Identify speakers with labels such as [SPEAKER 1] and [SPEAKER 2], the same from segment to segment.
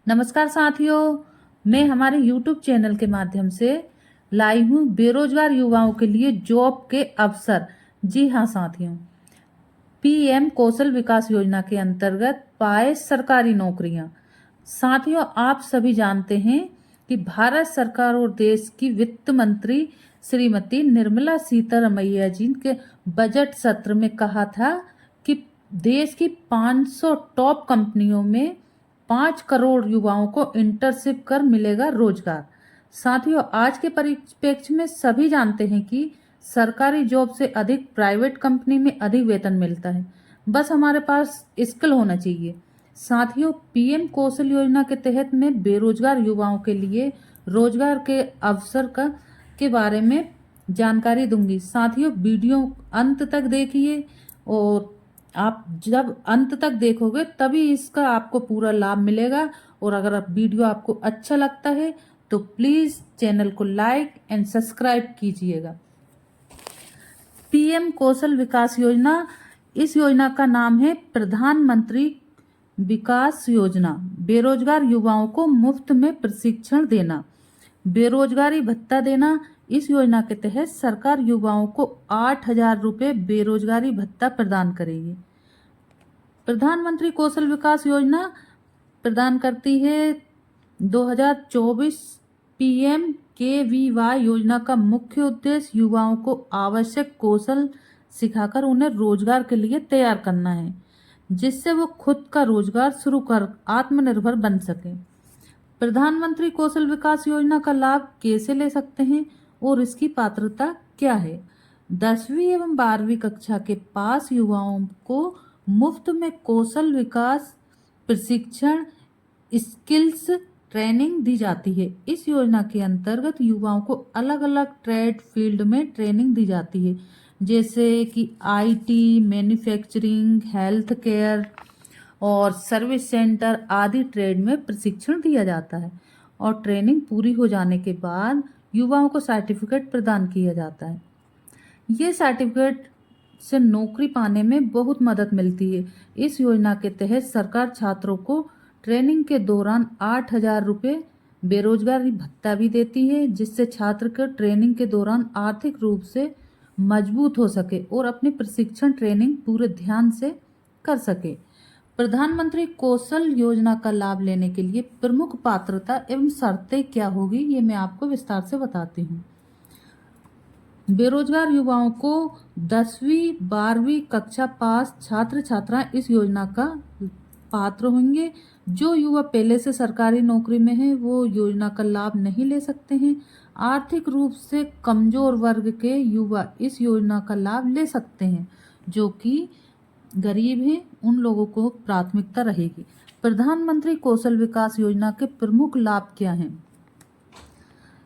[SPEAKER 1] नमस्कार साथियों, मैं हमारे YouTube चैनल के माध्यम से लाई हूँ बेरोजगार युवाओं के लिए जॉब के अवसर। जी हाँ साथियों, पीएम कौशल विकास योजना के अंतर्गत पाए सरकारी नौकरियां। साथियों, आप सभी जानते हैं कि भारत सरकार और देश की वित्त मंत्री श्रीमती निर्मला सीतारमैया जी के बजट सत्र में कहा था कि देश की 500 टॉप कंपनियों में 5 करोड़ युवाओं को इंटर्नशिप कर मिलेगा रोजगार। साथियों, आज के परिप्रेक्ष्य में सभी जानते हैं कि सरकारी जॉब से अधिक प्राइवेट कंपनी में अधिक वेतन मिलता है। बस हमारे पास स्किल होना चाहिए। साथियों, पीएम कौशल योजना के तहत मैं बेरोजगार युवाओं के लिए रोजगार के अवसर के बारे में जानकारी दूंगी। साथियों, वीडियो अंत तक देखिए और आप जब अंत तक देखोगे तभी इसका आपको पूरा लाभ मिलेगा। और अगर आप वीडियो आपको अच्छा लगता है तो प्लीज चैनल को लाइक एंड सब्सक्राइब कीजिएगा। पीएम कौशल विकास योजना, इस योजना का नाम है प्रधानमंत्री विकास योजना। बेरोजगार युवाओं को मुफ्त में प्रशिक्षण देना, बेरोजगारी भत्ता देना। इस योजना के तहत सरकार युवाओं को 8,000 रुपये बेरोजगारी भत्ता प्रदान करेगी। प्रधानमंत्री कौशल विकास योजना प्रदान करती है 2024 पीएम केवीवाई योजना का मुख्य उद्देश्य युवाओं को आवश्यक कौशल सिखाकर उन्हें रोजगार के लिए तैयार करना है, जिससे वो खुद का रोजगार शुरू कर आत्मनिर्भर बन सके। प्रधानमंत्री कौशल विकास योजना का लाभ कैसे ले सकते हैं और इसकी पात्रता क्या है? 10वीं एवं 12वीं कक्षा के पास युवाओं को मुफ्त में कौशल विकास प्रशिक्षण स्किल्स ट्रेनिंग दी जाती है। इस योजना के अंतर्गत युवाओं को अलग अलग ट्रेड फील्ड में ट्रेनिंग दी जाती है, जैसे कि आईटी, मैन्युफैक्चरिंग, हेल्थ केयर और सर्विस सेंटर आदि ट्रेड में प्रशिक्षण दिया जाता है। और ट्रेनिंग पूरी हो जाने के बाद युवाओं को सर्टिफिकेट प्रदान किया जाता है। ये सर्टिफिकेट से नौकरी पाने में बहुत मदद मिलती है। इस योजना के तहत सरकार छात्रों को ट्रेनिंग के दौरान 8,000 रुपये बेरोजगारी भत्ता भी देती है, जिससे छात्र को ट्रेनिंग के दौरान आर्थिक रूप से मजबूत हो सके और अपनी प्रशिक्षण ट्रेनिंग पूरे ध्यान से कर सके। प्रधानमंत्री कौशल योजना का लाभ लेने के लिए प्रमुख पात्रता एवं शर्तें क्या होगी, ये मैं आपको विस्तार से बताती हूँ। बेरोजगार युवाओं को 10वीं 12वीं कक्षा पास छात्र छात्राएं इस योजना का पात्र होंगे। जो युवा पहले से सरकारी नौकरी में है वो योजना का लाभ नहीं ले सकते हैं। आर्थिक रूप से कमजोर वर्ग के युवा इस योजना का लाभ ले सकते हैं। जो कि गरीब हैं उन लोगों को प्राथमिकता रहेगी। प्रधानमंत्री कौशल विकास योजना के प्रमुख लाभ क्या हैं?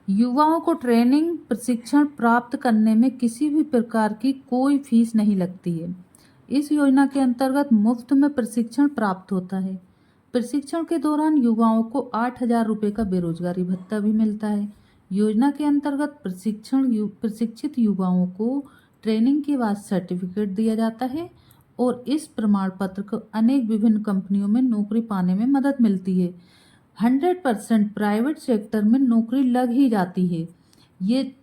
[SPEAKER 1] युवाओं को ट्रेनिंग प्रशिक्षण प्राप्त करने में किसी भी प्रकार की कोई फीस नहीं लगती है। इस योजना के अंतर्गत मुफ्त में प्रशिक्षण प्राप्त होता है। प्रशिक्षण के दौरान युवाओं को 8,000 रुपये का बेरोजगारी भत्ता भी मिलता है। योजना के अंतर्गत प्रशिक्षित युवाओं को ट्रेनिंग के बाद सर्टिफिकेट दिया जाता है और इस प्रमाण पत्र को अनेक विभिन्न कंपनियों में नौकरी पाने में मदद मिलती है। 100% प्राइवेट सेक्टर में नौकरी लग ही जाती है। ये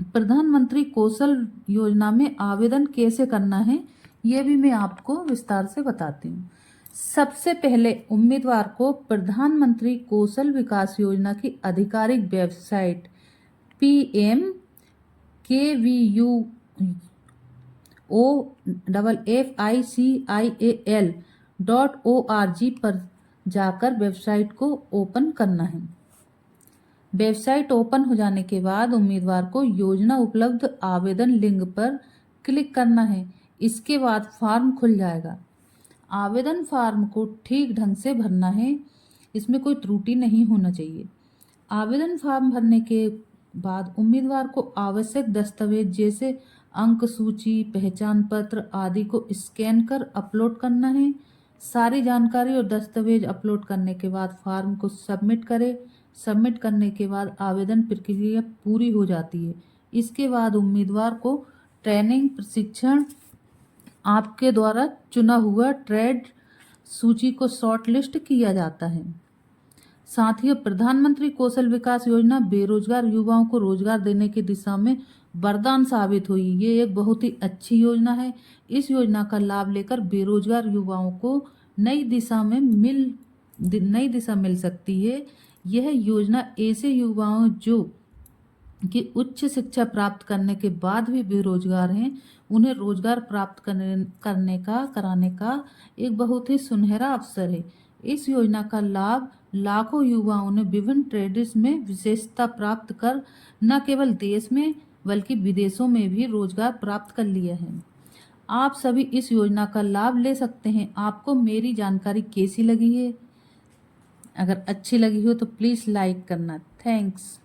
[SPEAKER 1] प्रधानमंत्री कौशल योजना में आवेदन कैसे करना है, ये भी मैं आपको विस्तार से बताती हूँ। सबसे पहले उम्मीदवार को प्रधानमंत्री कौशल विकास योजना की आधिकारिक वेबसाइट PMKVUOFFICIAL.org पर जाकर वेबसाइट को ओपन करना है। वेबसाइट ओपन हो जाने के बाद उम्मीदवार को योजना उपलब्ध आवेदन लिंक पर क्लिक करना है। इसके बाद फॉर्म खुल जाएगा। आवेदन फॉर्म को ठीक ढंग से भरना है, इसमें कोई त्रुटि नहीं होना चाहिए। आवेदन फॉर्म भरने के बाद उम्मीदवार को आवश्यक दस्तावेज जैसे अंक सूची, पहचान पत्र आदि को स्कैन कर अपलोड करना है। सारी जानकारी और दस्तावेज अपलोड करने के बाद फॉर्म को सबमिट करें। सबमिट करने के बाद आवेदन प्रक्रिया पूरी हो जाती है। इसके बाद उम्मीदवार को ट्रेनिंग प्रशिक्षण आपके द्वारा चुना हुआ ट्रेड सूची को शॉर्ट लिस्ट किया जाता है। साथियों, प्रधानमंत्री कौशल विकास योजना बेरोजगार युवाओं को रोजगार देने की दिशा में वरदान साबित हुई। ये एक बहुत ही अच्छी योजना है। इस योजना का लाभ लेकर बेरोजगार युवाओं को नई दिशा मिल सकती है। यह योजना ऐसे युवाओं जो कि उच्च शिक्षा प्राप्त करने के बाद भी बेरोजगार हैं, उन्हें रोजगार प्राप्त कराने का एक बहुत ही सुनहरा अवसर है। इस योजना का लाभ लाखों युवाओं ने विभिन्न ट्रेड्स में विशेषता प्राप्त कर न केवल देश में बल्कि विदेशों में भी रोजगार प्राप्त कर लिया है। आप सभी इस योजना का लाभ ले सकते हैं। आपको मेरी जानकारी कैसी लगी है? अगर अच्छी लगी हो तो प्लीज़ लाइक करना। थैंक्स।